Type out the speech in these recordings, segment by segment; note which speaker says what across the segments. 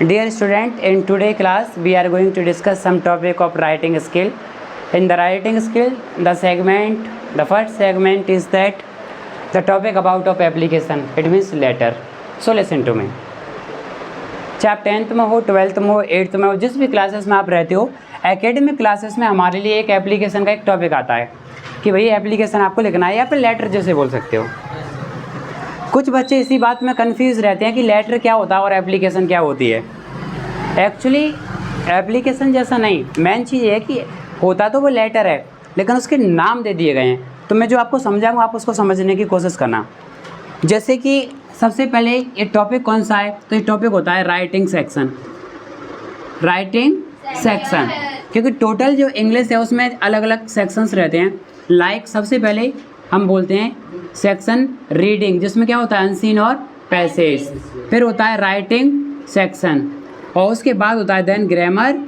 Speaker 1: Dear student, in today class we are going to discuss some topic of writing skill. In the writing skill, the first segment is that the topic about of application. It means letter. So listen to me. चाहे 10th में हो, 12th में हो, 8th में हो, जिस भी classes में आप रहते हो, एकेडमिक क्लासेस में हमारे लिए एक एप्लीकेशन का एक टॉपिक आता है कि भाई एप्लीकेशन आपको लिखना है या फिर लेटर जैसे बोल सकते हो। कुछ बच्चे इसी बात में कंफ्यूज रहते हैं कि लेटर क्या होता है और एप्लीकेशन क्या होती है। एक्चुअली एप्लीकेशन जैसा नहीं, मेन चीज़ ये है कि होता तो वो लेटर है लेकिन उसके नाम दे दिए गए हैं। तो मैं जो आपको समझाऊंगा आप उसको समझने की कोशिश करना। जैसे कि सबसे पहले ये टॉपिक कौन सा है, तो ये टॉपिक होता है राइटिंग सेक्शन। राइटिंग सेक्शन क्योंकि टोटल जो इंग्लिश है उसमें अलग अलग सेक्शंस रहते हैं। लाइक सबसे पहले हम बोलते हैं सेक्शन रीडिंग, जिसमें क्या होता है अनसीन और पैसेज। फिर होता है राइटिंग सेक्शन और उसके बाद होता है देन ग्रामर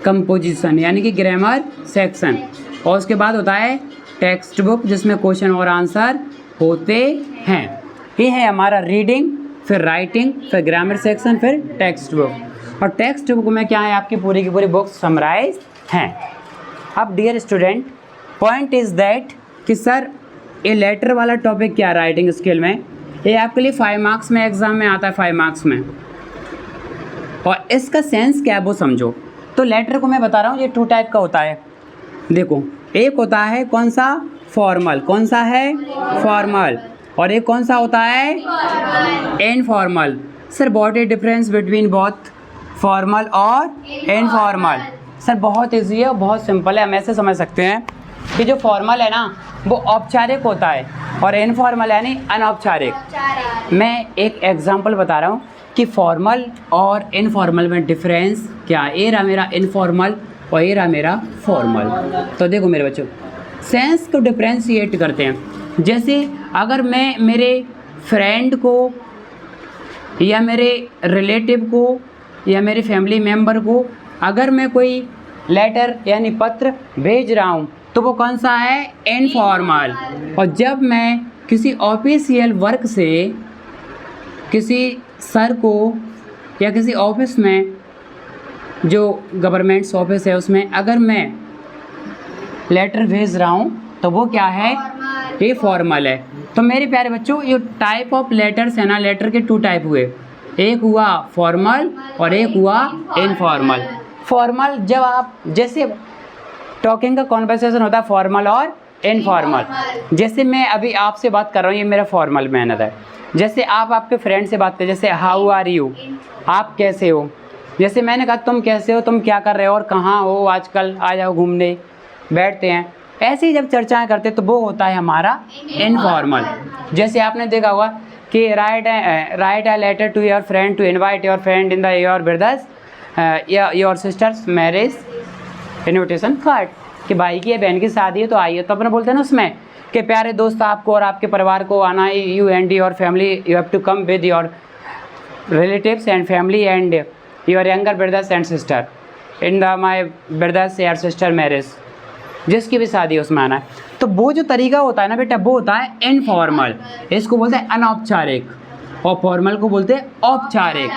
Speaker 1: कंपोजिशन यानी कि ग्रामर सेक्शन। और उसके बाद होता है टेक्स्ट बुक जिसमें क्वेश्चन और आंसर होते हैं। ये है हमारा रीडिंग, फिर राइटिंग, फिर ग्रामर सेक्शन, फिर टेक्स्ट बुक। और टेक्स्ट बुक में क्या है आपकी पूरी की पूरी बुक्स समराइज हैं। अब dear student, point is that कि सर ये लेटर वाला टॉपिक क्या है राइटिंग स्किल में, ये आपके लिए 5 मार्क्स में एग्ज़ाम में आता है, 5 मार्क्स में। और इसका सेंस क्या है वो समझो। तो लेटर को मैं बता रहा हूँ ये 2 टाइप का होता है। देखो, एक होता है कौन सा फॉर्मल, कौन सा है फॉर्मल, और एक कौन सा होता है informal. Sir what is difference between both formal और इनफॉर्मल? सर बहुत ईजी है, बहुत सिंपल है। हम ऐसे समझ सकते हैं कि जो फॉर्मल है ना वो औपचारिक होता है और इनफॉर्मल यानी अनौपचारिक। मैं एक एग्जांपल बता रहा हूँ कि फॉर्मल और इनफॉर्मल में डिफरेंस क्या है। ये रहा मेरा इनफॉर्मल और ये रहा मेरा फॉर्मल। तो देखो मेरे बच्चों, सेंस को डिफ्रेंशिएट करते हैं। जैसे अगर मैं मेरे फ्रेंड को या मेरे रिलेटिव को या मेरे फैमिली मेम्बर को अगर मैं कोई लेटर यानी पत्र भेज रहा हूँ तो वो कौन सा है इनफॉर्मल। और जब मैं किसी ऑफिशियल वर्क से किसी सर को या किसी ऑफिस में जो गवर्नमेंट्स ऑफिस है उसमें अगर मैं लेटर भेज रहा हूँ तो वो क्या है, ये फॉर्मल है। तो मेरे प्यारे बच्चों, ये टाइप ऑफ लेटर्स है ना, लेटर के 2 टाइप हुए, एक हुआ फॉर्मल और एक हुआ इनफॉर्मल। फॉर्मल जब आप जैसे टॉकिंग का कॉन्वर्सेशन होता है फॉर्मल और इनफॉर्मल। जैसे मैं अभी आपसे बात कर रहा हूँ, ये मेरा फॉर्मल मैनर है। जैसे आप आपके फ्रेंड से बात करें, जैसे हाउ आर यू, आप कैसे हो। जैसे मैंने कहा तुम कैसे हो, तुम क्या कर रहे हो और कहाँ हो आजकल, आ जाओ घूमने, बैठते हैं। ऐसे ही जब चर्चाएं करते तो वो होता है हमारा इनफॉर्मल। जैसे आपने देखा होगा कि write a letter to your friend to invite your friend in the your brothers your sisters marriage invitation card, कि भाई की या बहन की शादी है तो आइए। तो अपने बोलते हैं ना उसमें कि प्यारे दोस्त आपको और आपके परिवार को आना है, you and your family, you have to come with your relatives and family and your younger brothers and sister in the my brothers या सिस्टर मैरिज, जिसकी भी शादी है उसमें आना है। तो वो जो तरीका होता है ना बेटा वो होता है इनफॉर्मल, इसको बोलते हैं अनौपचारिक, और फॉर्मल को बोलते हैं औपचारिक।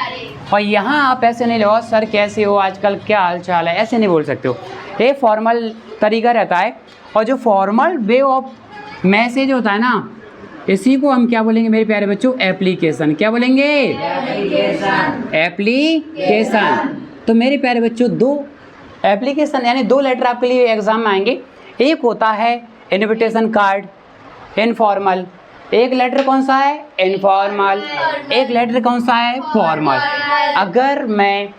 Speaker 1: और यहाँ आप ऐसे नहीं लो सर कैसे हो आजकल, क्या हाल चाल है, ऐसे नहीं बोल सकते हो। ये फॉर्मल तरीका रहता है। और जो फॉर्मल वे ऑफ मैसेज होता है ना, इसी को हम क्या बोलेंगे मेरे प्यारे बच्चों, एप्लीकेशन। क्या बोलेंगे? एप्लीकेशन। तो मेरे प्यारे बच्चों 2 एप्लीकेशन यानी 2 लेटर आपके लिए एग्जाम में आएंगे। एक होता है इनविटेशन कार्ड इनफॉर्मल, एक लेटर कौन सा है इनफॉर्मल, एक लेटर कौन सा है फॉर्मल। अगर मैं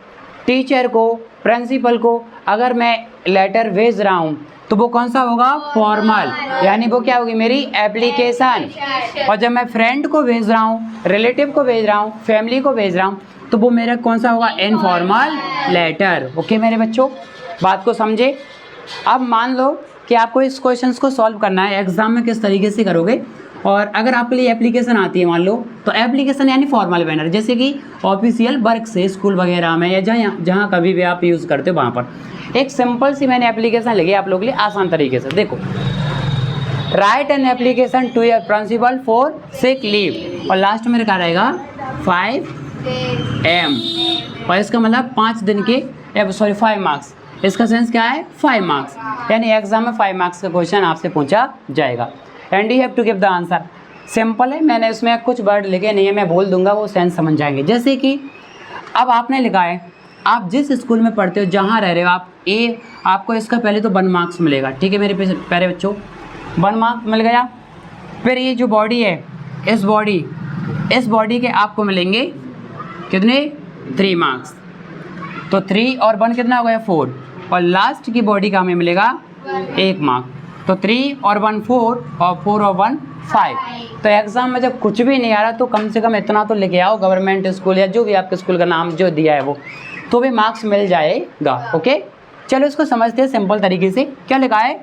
Speaker 1: टीचर को, प्रिंसिपल को अगर मैं लेटर भेज रहा हूँ तो वो कौन सा होगा फॉर्मल, यानी वो क्या होगी मेरी एप्लीकेशन। और जब मैं फ्रेंड को भेज रहा हूँ, रिलेटिव को भेज रहा हूँ, फैमिली को भेज रहा हूँ तो वो मेरा कौन सा होगा इनफॉर्मल लेटर। ओके मेरे बच्चों, बात को समझे। अब मान लो कि आपको इस क्वेश्चंस को सॉल्व करना है, एग्जाम में किस तरीके से करोगे। और अगर आपके लिए एप्लीकेशन आती है मान लो, तो एप्लीकेशन यानी फॉर्मल मैनर, जैसे कि ऑफिशियल वर्क से स्कूल वगैरह में या जहाँ कभी भी आप यूज़ करते हो वहाँ पर एक सिंपल सी मैंने एप्लीकेशन लिखी आप लोगों के लिए आसान तरीके से। देखो, write an application to your principal for sick leave, और लास्ट में लिखा रहेगा 5 एम, और इसका मतलब 5 दिन के 5 मार्क्स। इसका सेंस क्या है 5 मार्क्स, यानी एग्जाम में 5 मार्क्स का क्वेश्चन आपसे पूछा जाएगा। And you have to give the answer. Simple है, मैंने उसमें कुछ वर्ड लिखे नहीं है, मैं बोल दूंगा वो सेंस समझ जाएंगे। जैसे कि अब आपने लिखा है, आप जिस स्कूल में पढ़ते हो, जहाँ रह रहे हो आप, आपको इसका पहले तो 1 मार्क्स मिलेगा, ठीक है मेरे प्यारे बच्चों, 1 मार्क्स मिल गया। फिर ये जो बॉडी है, इस बॉडी के आपको मिलेंगे कितने 3 मार्क्स, तो 3 और 1 कितना हो गया 4, और लास्ट की बॉडी का हमें मिलेगा 1 मार्क, तो 3 और 1 4, और 4 और 1 5। तो एग्ज़ाम में जब कुछ भी नहीं आ रहा तो कम से कम इतना तो लेके आओ, गवर्नमेंट स्कूल या जो भी आपके स्कूल का नाम जो दिया है वो, तो भी मार्क्स मिल जाएगा। ओके, चलो इसको समझते हैं सिंपल तरीके से। क्या लिखा है,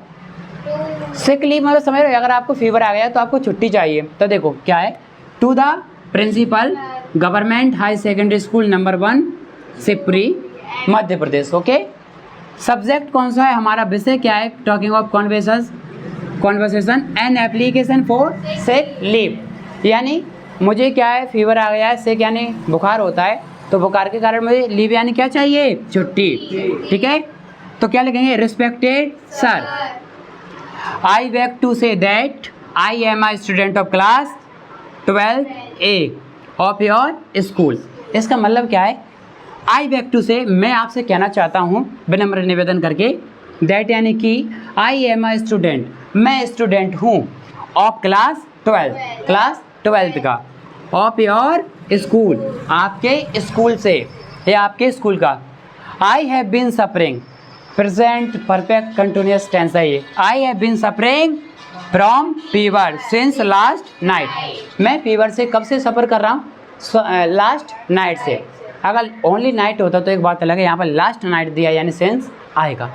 Speaker 1: सिक लीव, मतलब समझ रहे हो, अगर आपको फीवर आ गया तो आपको छुट्टी चाहिए, तो देखो क्या है, to the principal government high secondary school number 1 Sipri Madhya Pradesh. Okay, subject कौन सा है, हमारा विषय क्या है, talking of conversation and application for sick leave, यानी मुझे क्या है फीवर आ गया है, सिक यानी बुखार होता है, तो बुखार के कारण मुझे लीव यानी क्या चाहिए, छुट्टी। ठीक है, तो क्या लिखेंगे, respected sir, I beg to say that I am a student of class 12A of your school. इसका मतलब क्या है, आई बेग टू से, मैं आपसे कहना चाहता हूँ विनम्र निवेदन करके, दैट यानी कि आई एम अ स्टूडेंट, मैं स्टूडेंट हूँ, ऑफ क्लास 12th का, ऑफ योर स्कूल, आपके स्कूल से या आपके स्कूल का। I have been suffering, present perfect continuous tense है ये, I have been suffering from fever since last night, मैं फीवर से कब से सफ़र कर रहा हूँ, लास्ट नाइट से। अगर ओनली नाइट होता तो एक बात अलग है, यहाँ पर लास्ट नाइट दिया यानी सेंस आएगा।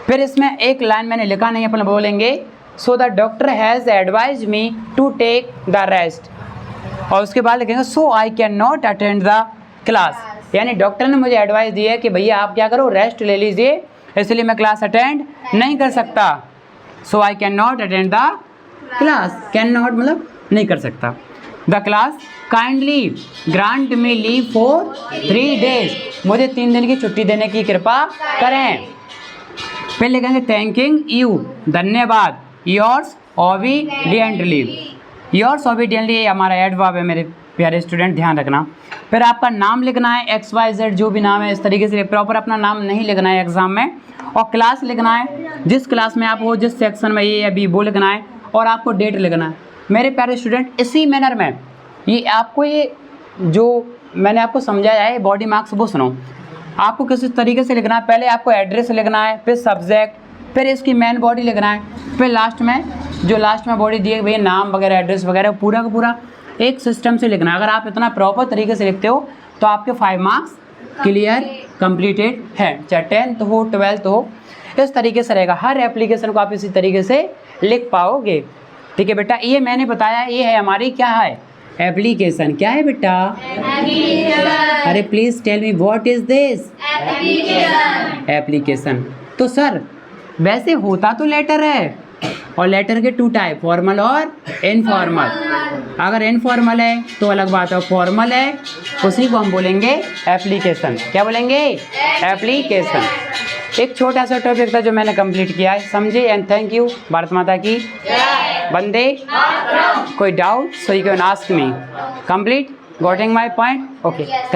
Speaker 1: फिर इसमें एक लाइन मैंने लिखा नहीं, अपन बोलेंगे so the doctor has advise me to take the rest, और उसके बाद लिखेंगे so I can not attend the class, यानी डॉक्टर ने मुझे एडवाइस दी है कि भैया आप क्या करो, रेस्ट ले लीजिए, इसलिए मैं क्लास अटेंड नहीं कर सकता। So I can not attend the class, can not मतलब नहीं कर सकता। The class kindly grant me leave for 3 days, मुझे 3 दिन की छुट्टी देने की कृपा करें। फिर लिखेंगे थैंकिंग यू, धन्यवाद, योर्स ओबीडियंटली, योर्स ओबीडियंटली हमारा एडवर्ब है मेरे प्यारे स्टूडेंट, ध्यान रखना। फिर आपका नाम लिखना है, XYZ जो भी नाम है इस तरीके से, प्रॉपर अपना नाम नहीं लिखना है एग्जाम में, और क्लास लिखना है, जिस क्लास में आप हो, जिस सेक्शन में ये या बी वो लिखना है, और आपको डेट लिखना है। मेरे प्यारे स्टूडेंट इसी मैनर में ये आपको, ये जो मैंने आपको समझाया है बॉडी मार्क्स वो सुनो, आपको किस तरीके से लिखना है, पहले आपको एड्रेस लिखना है, फिर सब्जेक्ट, फिर इसकी मेन बॉडी लिखना है, फिर लास्ट में जो लास्ट में बॉडी दी है भैया नाम वगैरह एड्रेस वगैरह, पूरा का पूरा एक सिस्टम से लिखना है। अगर आप इतना प्रॉपर तरीके से लिखते हो तो आपके 5 मार्क्स क्लियर कंप्लीटेड है, चाहे 10th हो 12th हो, इस तरीके से रहेगा। हर एप्लीकेशन को आप इसी तरीके से लिख पाओगे। ठीक है बेटा, ये मैंने बताया, ये है हमारी क्या है एप्लीकेशन। क्या है बेटा, अरे please tell me what is this application. तो सर वैसे होता तो लेटर है, और लेटर के 2 टाइप, फॉर्मल और इनफॉर्मल। अगर इनफॉर्मल है तो अलग बात है, फॉर्मल है उसी को हम बोलेंगे एप्लीकेशन। क्या बोलेंगे, एप्लीकेशन। एक छोटा सा टॉपिक था जो मैंने कंप्लीट किया है, समझे। And thank you. भारत माता की वंदे। कोई doubt so you can ask me. Complete, getting my point, okay, thank